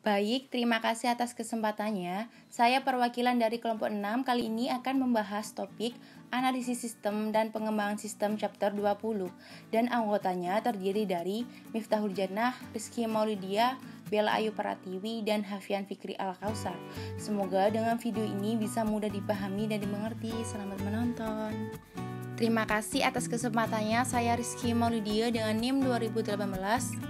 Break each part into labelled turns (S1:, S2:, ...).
S1: Baik, terima kasih atas kesempatannya. Saya perwakilan dari kelompok 6 kali ini akan membahas topik analisis sistem dan pengembangan sistem chapter 20 dan anggotanya terdiri dari Miftahul Jannah, Rizky Maulidia, Bella Ayu Pratiwi, dan Hafian Fikri Al-Kausar. Semoga dengan video ini bisa mudah dipahami dan dimengerti. Selamat menonton. Terima kasih atas kesempatannya. Saya Rizky Maulidia dengan NIM 2018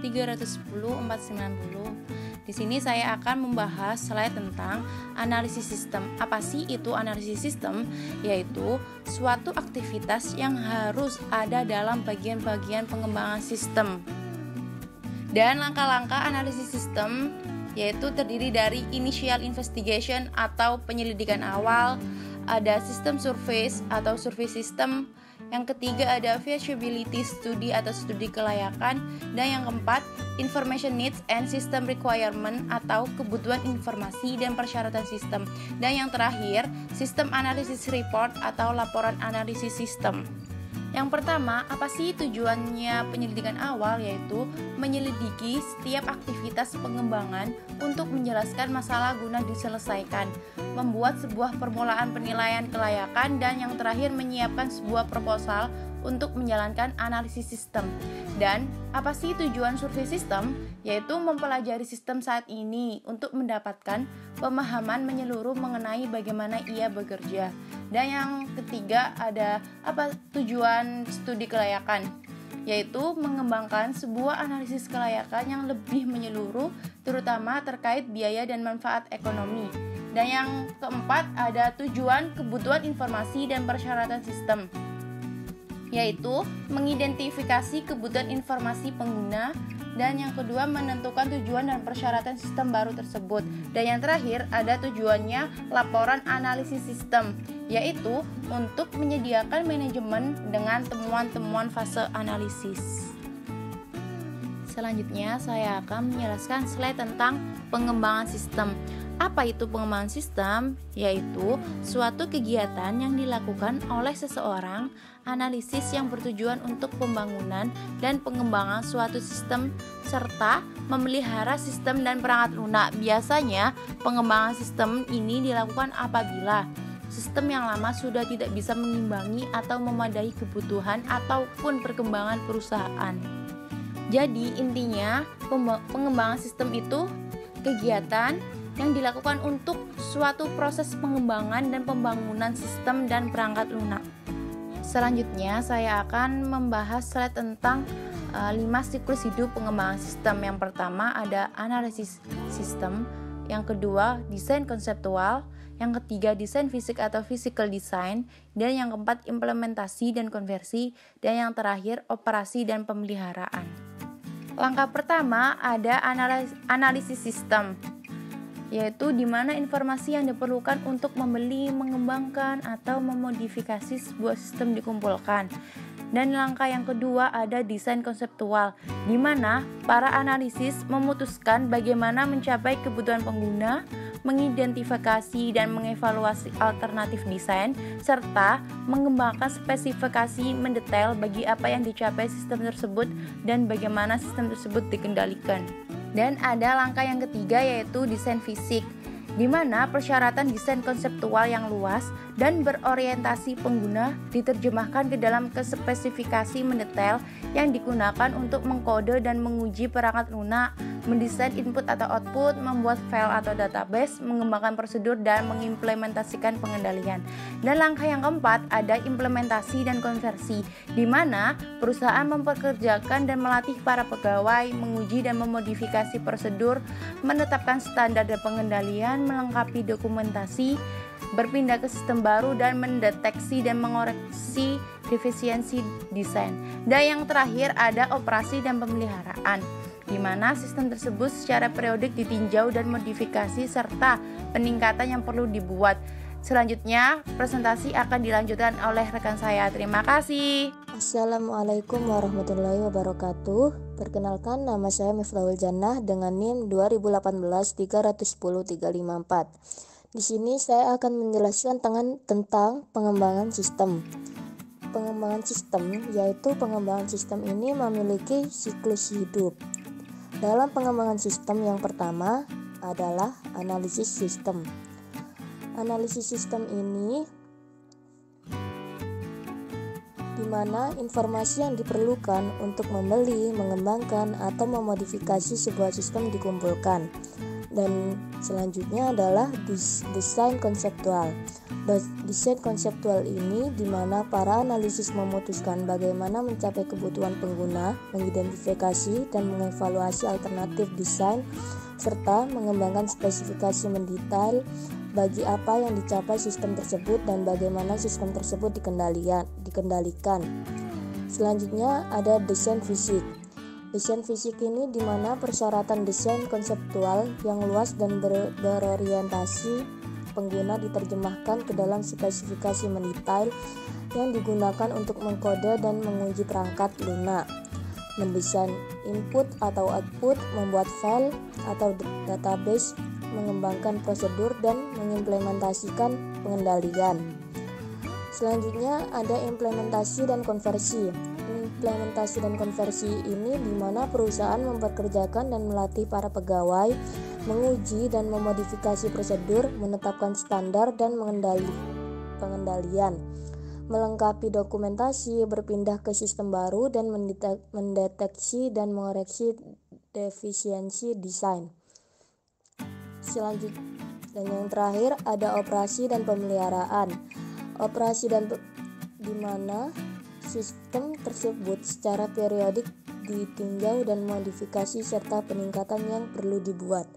S1: 310 490. Di sini saya akan membahas slide tentang analisis sistem. Apa sih itu analisis sistem? Yaitu suatu aktivitas yang harus ada dalam bagian-bagian pengembangan sistem. Dan langkah-langkah analisis sistem yaitu terdiri dari initial investigation atau penyelidikan awal, ada sistem survei atau survei sistem, yang ketiga ada feasibility study atau studi kelayakan, dan yang keempat information needs and system requirement atau kebutuhan informasi dan persyaratan sistem, dan yang terakhir sistem analysis report atau laporan analisis sistem. Yang pertama, apa sih tujuannya penyelidikan awal? Yaitu menyelidiki setiap aktivitas pengembangan untuk menjelaskan masalah guna diselesaikan, membuat sebuah permulaan penilaian kelayakan, dan yang terakhir menyiapkan sebuah proposal untuk menjalankan analisis sistem. Dan apa sih tujuan survei sistem? Yaitu mempelajari sistem saat ini untuk mendapatkan pemahaman menyeluruh mengenai bagaimana ia bekerja. Dan yang ketiga ada apa tujuan studi kelayakan? Yaitu mengembangkan sebuah analisis kelayakan yang lebih menyeluruh, terutama terkait biaya dan manfaat ekonomi. Dan yang keempat ada tujuan kebutuhan informasi dan persyaratan sistem, yaitu mengidentifikasi kebutuhan informasi pengguna, dan yang kedua menentukan tujuan dan persyaratan sistem baru tersebut, dan yang terakhir ada tujuannya laporan analisis sistem, yaitu untuk menyediakan manajemen dengan temuan-temuan fase analisis. Selanjutnya saya akan menjelaskan slide tentang pengembangan sistem. Apa itu pengembangan sistem? Yaitu suatu kegiatan yang dilakukan oleh seseorang, analisis yang bertujuan untuk pembangunan dan pengembangan suatu sistem, serta memelihara sistem dan perangkat lunak. Biasanya pengembangan sistem ini dilakukan apabila sistem yang lama sudah tidak bisa mengimbangi atau memadai kebutuhan ataupun perkembangan perusahaan. Jadi intinya pengembangan sistem itu kegiatan yang dilakukan untuk suatu proses pengembangan dan pembangunan sistem dan perangkat lunak. Selanjutnya saya akan membahas slide tentang 5 siklus hidup pengembangan sistem. Yang pertama ada analisis sistem, yang kedua desain konseptual, yang ketiga desain fisik atau physical design, dan yang keempat implementasi dan konversi, dan yang terakhir operasi dan pemeliharaan. Langkah pertama ada analisis sistem, yaitu di mana informasi yang diperlukan untuk membeli, mengembangkan, atau memodifikasi sebuah sistem dikumpulkan. Dan langkah yang kedua ada desain konseptual, di mana para analisis memutuskan bagaimana mencapai kebutuhan pengguna, mengidentifikasi dan mengevaluasi alternatif desain, serta mengembangkan spesifikasi mendetail bagi apa yang dicapai sistem tersebut dan bagaimana sistem tersebut dikendalikan. Dan ada langkah yang ketiga yaitu desain fisik, di mana persyaratan desain konseptual yang luas dan berorientasi pengguna diterjemahkan ke dalam spesifikasi mendetail yang digunakan untuk mengkode dan menguji perangkat lunak, mendesain input atau output, membuat file atau database, mengembangkan prosedur, dan mengimplementasikan pengendalian. Dan langkah yang keempat ada implementasi dan konversi, di mana perusahaan mempekerjakan dan melatih para pegawai, menguji dan memodifikasi prosedur, menetapkan standar dan pengendalian, melengkapi dokumentasi, berpindah ke sistem baru, dan mendeteksi dan mengoreksi defisiensi desain. Dan yang terakhir ada operasi dan pemeliharaan, di mana sistem tersebut secara periodik ditinjau dan modifikasi serta peningkatan yang perlu dibuat. Selanjutnya presentasi akan dilanjutkan oleh rekan saya. Terima kasih.
S2: Assalamualaikum warahmatullahi wabarakatuh. Perkenalkan, nama saya Miftahul Jannah dengan NIM 2018 310 354. Di sini saya akan menjelaskan tentang pengembangan sistem. Pengembangan sistem yaitu pengembangan sistem ini memiliki siklus hidup. Dalam pengembangan sistem yang pertama, adalah analisis sistem. Analisis sistem ini di mana informasi yang diperlukan untuk membeli, mengembangkan, atau memodifikasi sebuah sistem dikumpulkan. Dan selanjutnya adalah desain konseptual. Desain konseptual ini di mana para analisis memutuskan bagaimana mencapai kebutuhan pengguna, mengidentifikasi dan mengevaluasi alternatif desain, serta mengembangkan spesifikasi mendetail bagi apa yang dicapai sistem tersebut dan bagaimana sistem tersebut dikendalikan. Selanjutnya ada desain fisik. Desain fisik ini di mana persyaratan desain konseptual yang luas dan berorientasi pengguna diterjemahkan ke dalam spesifikasi mendetail yang digunakan untuk mengkode dan menguji perangkat lunak, mendesain input atau output, membuat file atau database, mengembangkan prosedur, dan mengimplementasikan pengendalian. Selanjutnya ada implementasi dan konversi. Implementasi dan konversi ini di mana perusahaan mempekerjakan dan melatih para pegawai, menguji dan memodifikasi prosedur, menetapkan standar dan pengendalian, melengkapi dokumentasi, berpindah ke sistem baru, dan mendeteksi dan mengoreksi defisiensi desain. Selanjutnya dan yang terakhir ada operasi dan pemeliharaan. Operasi di mana sistem tersebut secara periodik ditinjau dan modifikasi serta peningkatan yang perlu dibuat.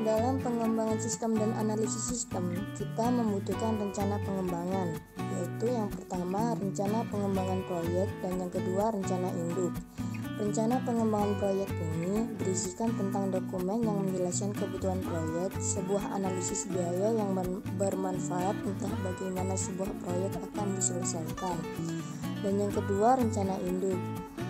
S2: Dalam pengembangan sistem dan analisis sistem, kita membutuhkan rencana pengembangan, yaitu yang pertama rencana pengembangan proyek dan yang kedua rencana induk. Rencana pengembangan proyek ini berisikan tentang dokumen yang menjelaskan kebutuhan proyek, sebuah analisis biaya yang bermanfaat entah bagaimana sebuah proyek akan diselesaikan. Dan yang kedua rencana induk.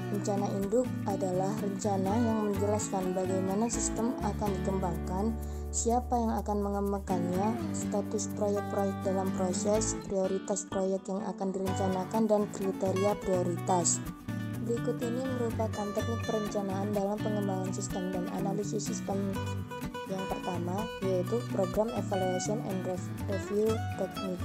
S2: Rencana induk adalah rencana yang menjelaskan bagaimana sistem akan dikembangkan, siapa yang akan mengembangkannya, status proyek-proyek dalam proses, prioritas proyek yang akan direncanakan, dan kriteria prioritas. Berikut ini merupakan teknik perencanaan dalam pengembangan sistem dan analisis sistem. Yang pertama yaitu program evaluation and review technique,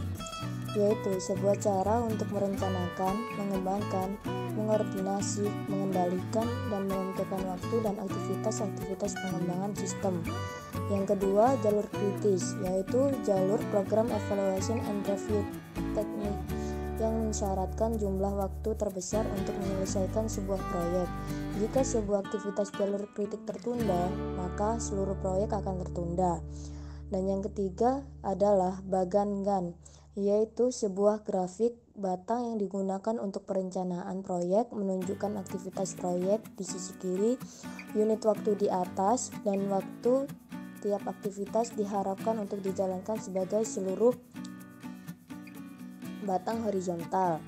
S2: yaitu sebuah cara untuk merencanakan, mengembangkan, mengordinasi, mengendalikan, dan menentukan waktu dan aktivitas-aktivitas pengembangan sistem. Yang kedua, jalur kritis, yaitu jalur program evaluation and review technique yang mensyaratkan jumlah waktu terbesar untuk menyelesaikan sebuah proyek. Jika sebuah aktivitas jalur kritik tertunda, maka seluruh proyek akan tertunda. Dan yang ketiga adalah Bagan-Gantt, yaitu sebuah grafik batang yang digunakan untuk perencanaan proyek, menunjukkan aktivitas proyek di sisi kiri, unit waktu di atas, dan waktu tiap aktivitas diharapkan untuk dijalankan sebagai seluruh batang horizontal.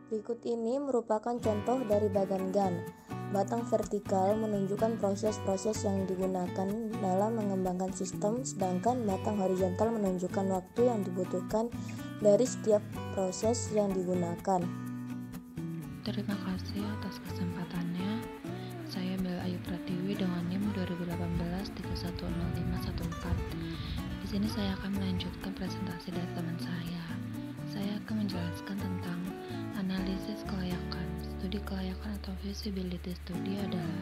S2: Berikut ini merupakan contoh dari Bagan-Gantt. Batang vertikal menunjukkan proses-proses yang digunakan dalam mengembangkan sistem, sedangkan batang horizontal menunjukkan waktu yang dibutuhkan dari setiap proses yang digunakan.
S3: Terima kasih atas kesempatannya. Saya Bella Ayu Pratiwi dengan NIM 2018-310514. Di sini saya akan melanjutkan presentasi dari teman saya. Saya akan menjelaskan tentang analisis kelayakan. Studi kelayakan atau feasibility study adalah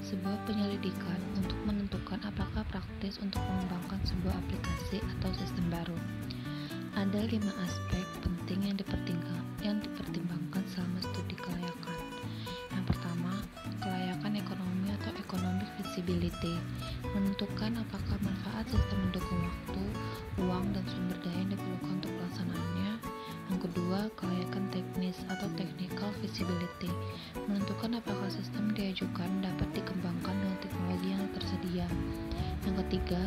S3: sebuah penyelidikan untuk menentukan apakah praktis untuk mengembangkan sebuah aplikasi atau sistem baru. Ada 5 aspek penting yang dipertimbangkan selama studi kelayakan. Yang pertama, kelayakan ekonomi atau economic feasibility, menentukan apakah manfaat sistem mendukung waktu, uang, dan sumber daya yang diperlukan untuk pelaksanaannya. Yang kedua, kelayakan teknis atau technical feasibility, menentukan apakah sistem diajukan dapat dikembangkan dengan teknologi yang tersedia. Yang ketiga,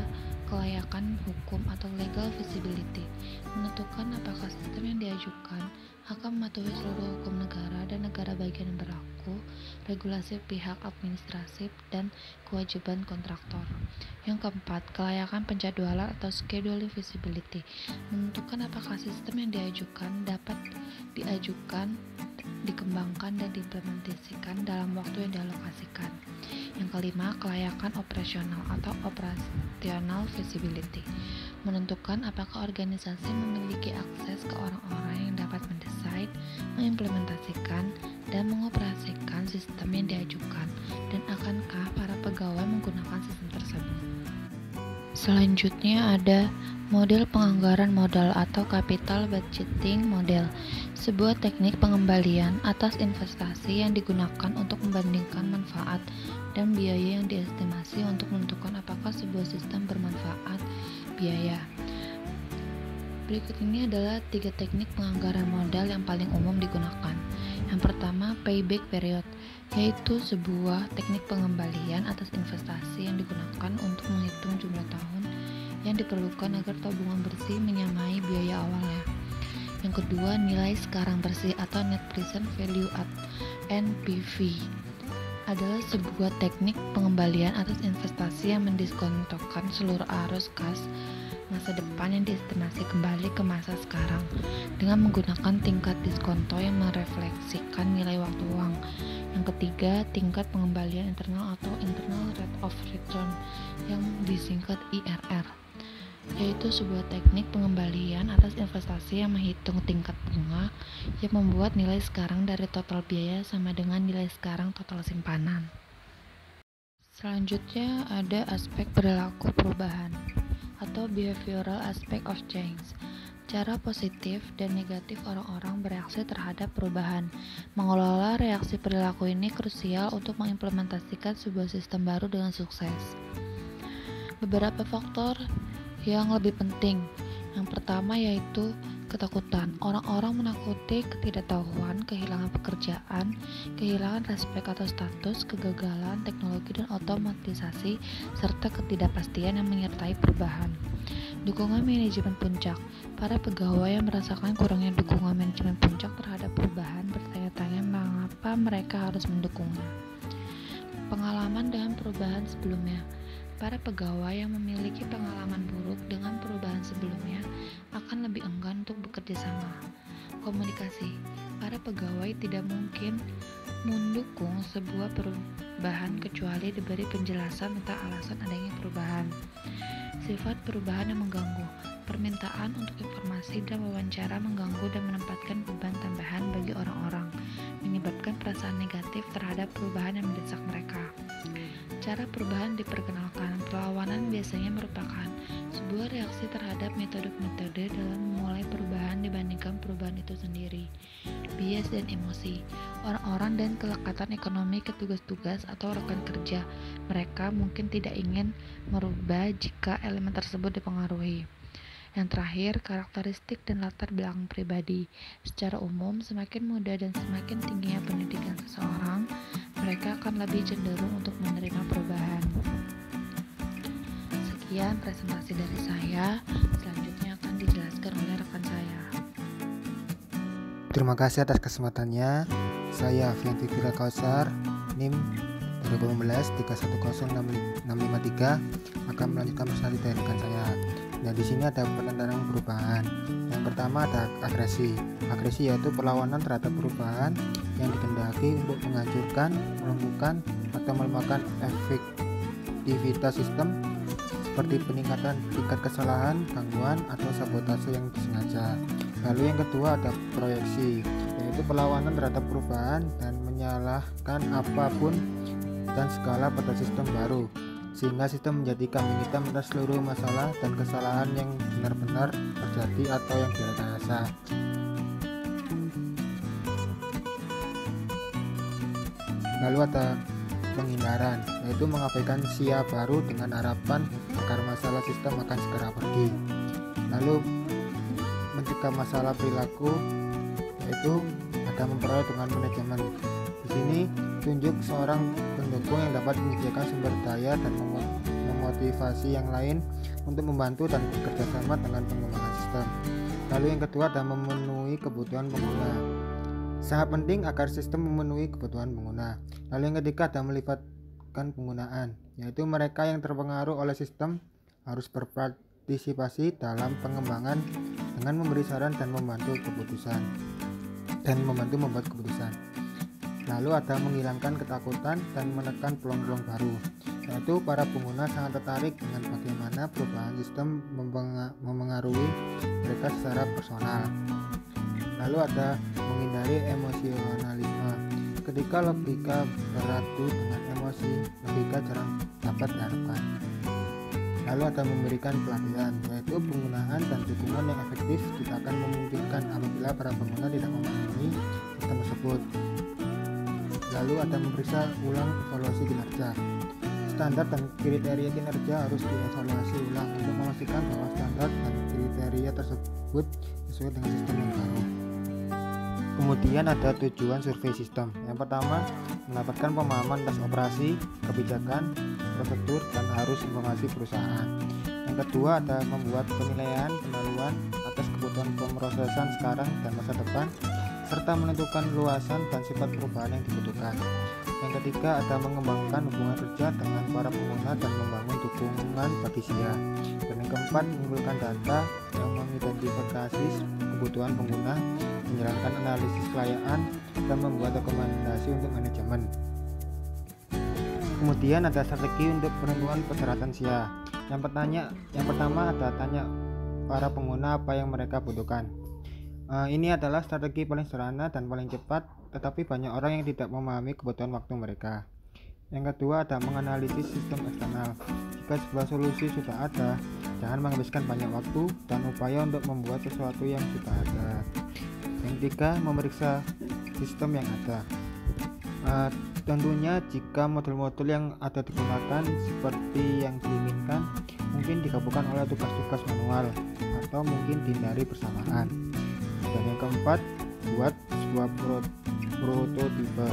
S3: kelayakan hukum atau legal feasibility, menentukan apakah sistem yang diajukan akan mematuhi seluruh hukum negara dan negara bagian yang berlaku, regulasi pihak administratif, dan kewajiban kontraktor. Yang keempat, kelayakan penjadwalan atau scheduling feasibility, menentukan apakah sistem yang dapat diajukan, dikembangkan, dan diimplementasikan dalam waktu yang dialokasikan. Yang kelima, kelayakan operasional atau operational feasibility, menentukan apakah organisasi memiliki akses ke orang-orang yang dapat mendesain, mengimplementasikan, dan mengoperasikan sistem yang diajukan, dan akankah para pegawai menggunakan sistem tersebut. Selanjutnya ada model penganggaran modal atau capital budgeting model, sebuah teknik pengembalian atas investasi yang digunakan untuk membandingkan manfaat dan biaya yang diestimasi untuk menentukan apakah sebuah sistem bermanfaat biaya. Berikut ini adalah 3 teknik penganggaran modal yang paling umum digunakan. Yang pertama, payback period, yaitu sebuah teknik pengembalian atas investasi yang digunakan untuk menghitung jumlah tahun yang diperlukan agar tabungan bersih menyamai biaya awalnya. Yang kedua, nilai sekarang bersih atau net present value at NPV, adalah sebuah teknik pengembalian atas investasi yang mendiskontokan seluruh arus kas masa depan yang diestimasi kembali ke masa sekarang dengan menggunakan tingkat diskonto yang merefleksikan nilai waktu uang. Yang ketiga, tingkat pengembalian internal atau internal rate of return yang disingkat IRR, yaitu sebuah teknik pengembalian atas investasi yang menghitung tingkat bunga yang membuat nilai sekarang dari total biaya sama dengan nilai sekarang total simpanan. Selanjutnya ada aspek perilaku perubahan atau behavioral aspect of change, cara positif dan negatif orang-orang bereaksi terhadap perubahan. Mengelola reaksi perilaku ini krusial untuk mengimplementasikan sebuah sistem baru dengan sukses. Beberapa faktor yang lebih penting. Yang pertama yaitu ketakutan. Orang-orang menakuti ketidaktahuan, kehilangan pekerjaan, kehilangan respek atau status, kegagalan teknologi dan otomatisasi, serta ketidakpastian yang menyertai perubahan. Dukungan manajemen puncak. Para pegawai yang merasakan kurangnya dukungan manajemen puncak terhadap perubahan bertanya-tanya mengapa mereka harus mendukungnya. Pengalaman dengan perubahan sebelumnya. Para pegawai yang memiliki pengalaman buruk dengan perubahan sebelumnya akan lebih enggan untuk bekerja sama. Komunikasi. Para pegawai tidak mungkin mendukung sebuah perubahan kecuali diberi penjelasan tentang alasan adanya perubahan. Sifat perubahan yang mengganggu. Permintaan untuk informasi dan wawancara mengganggu dan menempatkan beban tambahan bagi orang-orang, menyebabkan perasaan negatif terhadap perubahan yang mendesak mereka. Cara perubahan diperkenalkan. Perlawanan biasanya merupakan sebuah reaksi terhadap metode-metode dalam memulai perubahan dibandingkan perubahan itu sendiri. Bias dan emosi. Orang-orang dan kelekatan ekonomi ke tugas-tugas atau rekan kerja mereka mungkin tidak ingin merubah jika elemen tersebut dipengaruhi. Yang terakhir, karakteristik dan latar belakang pribadi. Secara umum, semakin muda dan semakin tingginya pendidikan seseorang, mereka akan lebih cenderung untuk menerima perubahan. Sekian presentasi dari saya, selanjutnya akan dijelaskan oleh rekan saya.
S4: Terima kasih atas kesempatannya. Saya Fianti Fira Kausar, NIM 2015 310653 akan melanjutkan presentasi dari rekan saya. Nah, di sini ada penentangan perubahan. Yang pertama ada agresi. Agresi yaitu perlawanan terhadap perubahan yang dikehendaki untuk menghancurkan, melumpuhkan, atau melemahkan efektivitas sistem seperti peningkatan tingkat kesalahan, gangguan, atau sabotase yang disengaja. Lalu yang kedua ada proyeksi, yaitu perlawanan terhadap perubahan dan menyalahkan apapun dan segala pada sistem baru, sehingga sistem menjadi kambing hitam atas seluruh masalah dan kesalahan yang benar-benar terjadi atau yang direkayasa. Lalu ada penghindaran, yaitu mengabaikan sia baru dengan harapan agar masalah sistem akan segera pergi. Lalu mencegah masalah perilaku, yaitu ada memperoleh dengan manajemen. Di sini tunjuk seorang pendukung yang dapat menyediakan sumber daya dan memotivasi yang lain untuk membantu dan bekerja sama dengan pengembangan sistem. Lalu yang kedua ada memenuhi kebutuhan pengguna. Sangat penting agar sistem memenuhi kebutuhan pengguna. Lalu yang ketiga ada melibatkan penggunaan, yaitu mereka yang terpengaruh oleh sistem harus berpartisipasi dalam pengembangan dengan memberi saran dan membantu membuat keputusan. Lalu ada menghilangkan ketakutan dan menekan peluang-peluang baru, yaitu para pengguna sangat tertarik dengan bagaimana perubahan sistem memengaruhi mereka secara personal. Lalu ada menghindari emosionalisme. Ketika logika beradu dengan emosi, logika jarang dapat diharapkan. Lalu ada memberikan pelatihan, yaitu penggunaan dan dukungan yang efektif tidak akan memungkinkan apabila para pengguna tidak memahami sistem tersebut. Lalu ada memeriksa ulang evaluasi kinerja. Standar dan kriteria kinerja harus dievaluasi ulang untuk memastikan bahwa standar dan kriteria tersebut sesuai dengan sistem yang baru. Kemudian ada tujuan survei sistem. Yang pertama, mendapatkan pemahaman atas operasi, kebijakan, prosedur, dan arus informasi perusahaan. Yang kedua ada membuat penilaian kemaluan atas kebutuhan pemrosesan sekarang dan masa depan, serta menentukan luasan dan sifat perubahan yang dibutuhkan. Yang ketiga ada mengembangkan hubungan kerja dengan para pengguna dan membangun dukungan bagi SIA. Dan yang keempat mengumpulkan data yang mengidentifikasi kebutuhan pengguna, menjalankan analisis kelayakan, dan membuat rekomendasi untuk manajemen. Kemudian ada strategi untuk penentuan persyaratan SIA. Yang pertama ada tanya para pengguna apa yang mereka butuhkan. Ini adalah strategi paling sederhana dan paling cepat, tetapi banyak orang yang tidak memahami kebutuhan waktu mereka. Yang kedua ada menganalisis sistem eksternal. Jika sebuah solusi sudah ada, jangan menghabiskan banyak waktu dan upaya untuk membuat sesuatu yang sudah ada. Yang ketiga, memeriksa sistem yang ada. Tentunya jika model-model yang ada digunakan seperti yang diinginkan, mungkin digabungkan oleh tugas-tugas manual atau mungkin dihindari bersamaan. Dan yang keempat, buat sebuah prototipe,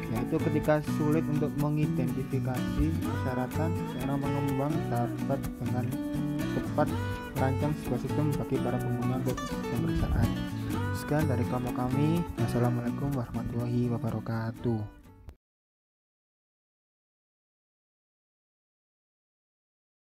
S4: yaitu ketika sulit untuk mengidentifikasi persyaratan, seorang pengembang dapat dengan cepat merancang sebuah sistem bagi para pengguna untuk pemeriksaan. Sekian dari kami. Wassalamualaikum warahmatullahi wabarakatuh.